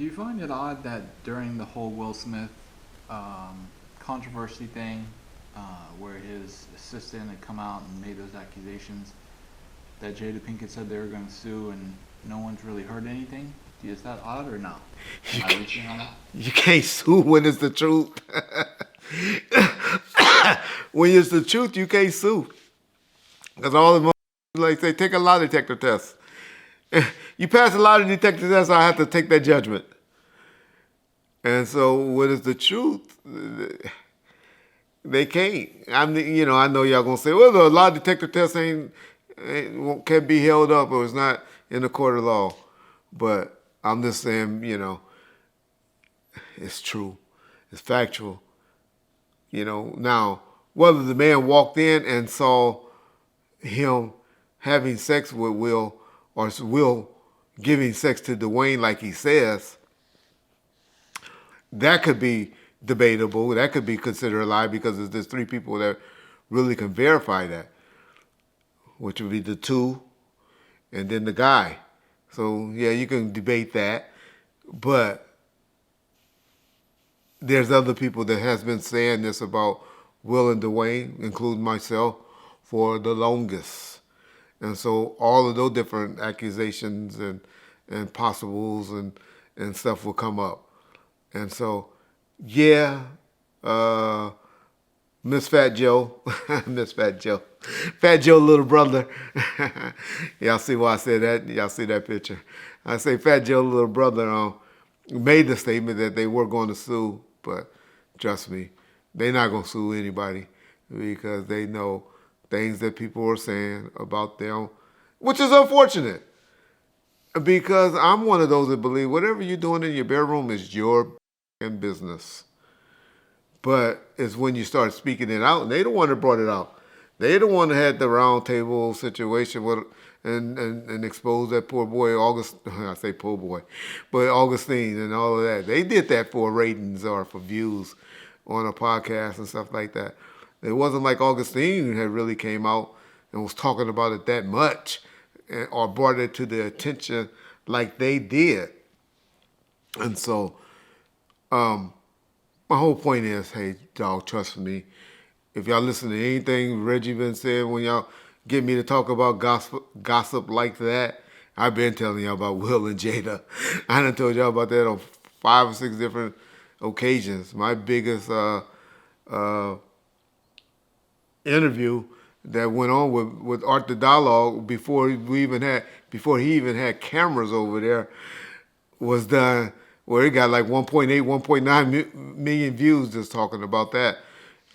Do you find it odd that during the whole Will Smith controversy thing, where his assistant had come out and made those accusations, that Jada Pinkett said they were going to sue and no one's really heard anything? Is that odd or no? You, Am I reaching on that? you can't sue when it's the truth. When it's the truth, you can't sue. Because all the like say, take a lie detector test. You pass a lie detector test, I have to take that judgment. And so when it's the truth, they can't. I know y'all gonna say, well, the lie detector test can't be held up or it's not in the court of law. But I'm just saying, it's true. It's factual. Now, whether the man walked in and saw him having sex with Will or Will giving sex to Dwayne like he says, that could be debatable. That could be considered a lie because there's three people that really can verify that, which would be the two and then the guy. So, yeah, you can debate that. But there's other people that has been saying this about Will and Dwayne, including myself, for the longest. And so all of those different accusations and possibles and stuff will come up. And so, yeah, Miss Fat Joe, Miss Fat Joe, Fat Joe little brother. Y'all see why I said that? Y'all see that picture? I say Fat Joe little brother made the statement that they were going to sue, but trust me, they're not going to sue anybody because they know things that people are saying about them, which is unfortunate because I'm one of those that believe whatever you're doing in your bedroom is your business. But it's when you start speaking it out, and they the one that brought it out. They the one that had the round table situation with and exposed that poor boy August. I say poor boy, but Augustine and all of that. They did that for ratings or for views on a podcast and stuff like that. It wasn't like Augustine had really came out and was talking about it that much or brought it to the attention like they did. And so, my whole point is, hey, dog, trust me. If y'all listen to anything Reggie been saying when y'all get me to talk about gossip like that, I've been telling y'all about Will and Jada. I done told y'all about that on 5 or 6 different occasions. My biggest interview that went on with Art the Dialogue before he even had cameras over there was done where it got like 1.8, 1.9 million views just talking about that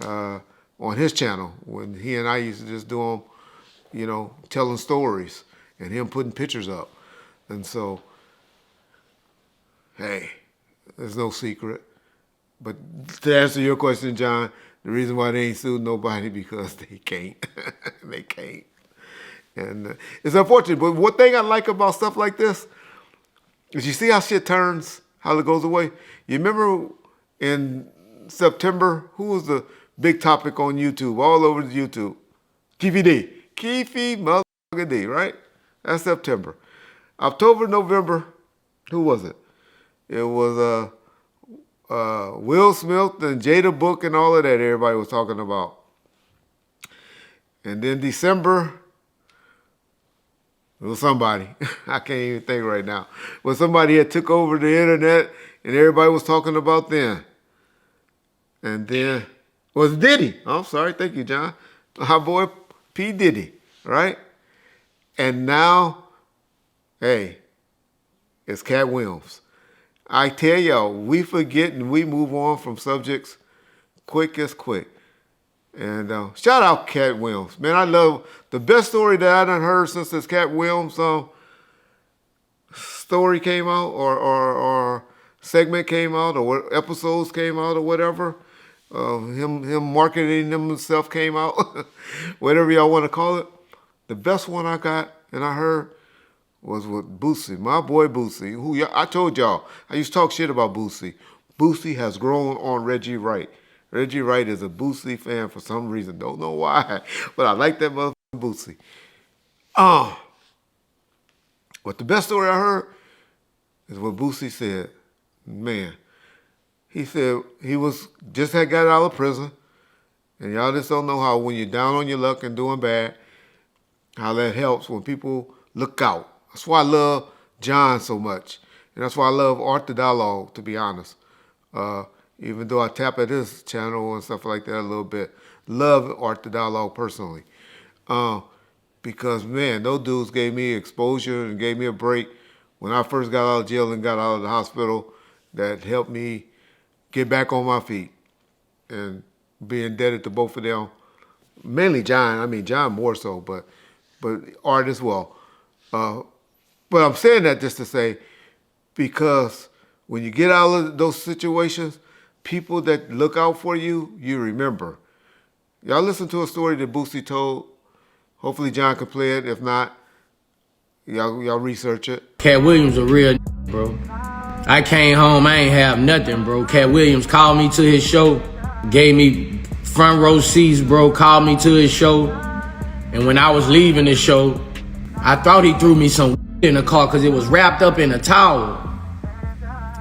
on his channel when he and I used to just do them, telling stories and him putting pictures up. And so, hey, there's no secret. But to answer your question, John, the reason why they ain't sued nobody because they can't. They can't. And it's unfortunate. But one thing I like about stuff like this is you see how shit turns, how it goes away. You remember in September, who was the big topic on YouTube, all over YouTube? Keefy D. Keefy motherfucker D, right? That's September. October, November, who was it? It was Will Smith and Jada Book and all of that everybody was talking about. And then December, it was somebody. I can't even think right now. But somebody had took over the internet and everybody was talking about them. And then was Diddy. I'm sorry. Thank you, John. Our boy P. Diddy, right? And now, hey, it's Katt Williams. I tell y'all, we forget and we move on from subjects quick as quick. And shout out Katt Williams. Man, I love the best story that I done heard since this Katt Williams story came out or segment came out or episodes came out or whatever. Him marketing himself came out, whatever y'all want to call it. The best one I got and I heard was with Boosie, my boy Boosie, who I told y'all, I used to talk shit about Boosie. Boosie has grown on Reggie Wright. Reggie Wright is a Boosie fan for some reason. Don't know why, but I like that motherfucking Boosie. But the best story I heard is what Boosie said. Man, he said he just had got out of prison, and y'all just don't know how when you're down on your luck and doing bad, how that helps when people look out. That's why I love John so much, and that's why I love Art the Dialogue, to be honest. Even though I tap at his channel and stuff like that a little bit, love Art the Dialogue personally. Because, man, those dudes gave me exposure and gave me a break when I first got out of jail and got out of the hospital that helped me get back on my feet and be indebted to both of them. Mainly John. I mean, John more so, but Art as well. But I'm saying that just to say, because when you get out of those situations, people that look out for you, you remember. Y'all listen to a story that Boosie told. Hopefully John can play it. If not, y'all research it. Katt Williams a real bro. I came home, I ain't have nothing, bro. Katt Williams called me to his show, gave me front row seats, bro, called me to his show. And when I was leaving the show, I thought he threw me some in the car because it was wrapped up in a towel.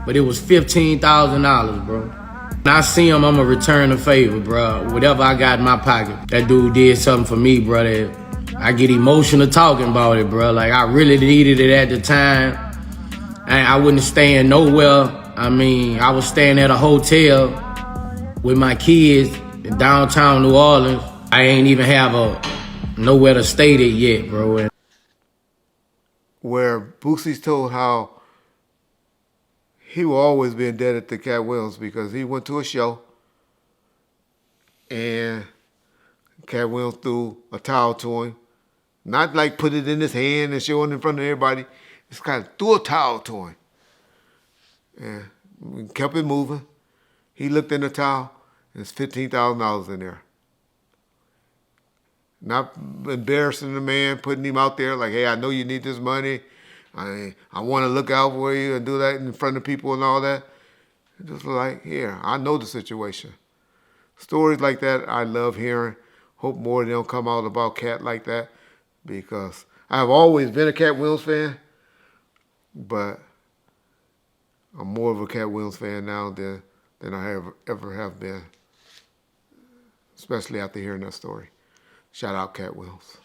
But it was $15,000, bro. When I see him, I'ma return the favor, bro. Whatever I got in my pocket. That dude did something for me, brother. I get emotional talking about it, bro. Like, I really needed it at the time. I wasn't staying nowhere. I mean, I was staying at a hotel with my kids in downtown New Orleans. I ain't even have nowhere to stay there yet, bro. Where Boosie's told how he will always be indebted to Katt Williams because he went to a show and Katt Williams threw a towel to him. Not like put it in his hand and show it in front of everybody. Just kind of threw a towel to him. And kept it moving. He looked in the towel, and there's $15,000 in there. Not embarrassing the man, putting him out there like, hey, I know you need this money. I want to look out for you and do that in front of people and all that. Just like, here, I know the situation. Stories like that I love hearing. Hope more of them come out about Katt like that, because I've always been a Katt Williams fan, but I'm more of a Katt Williams fan now than I ever have been, especially after hearing that story. Shout out Katt Williams.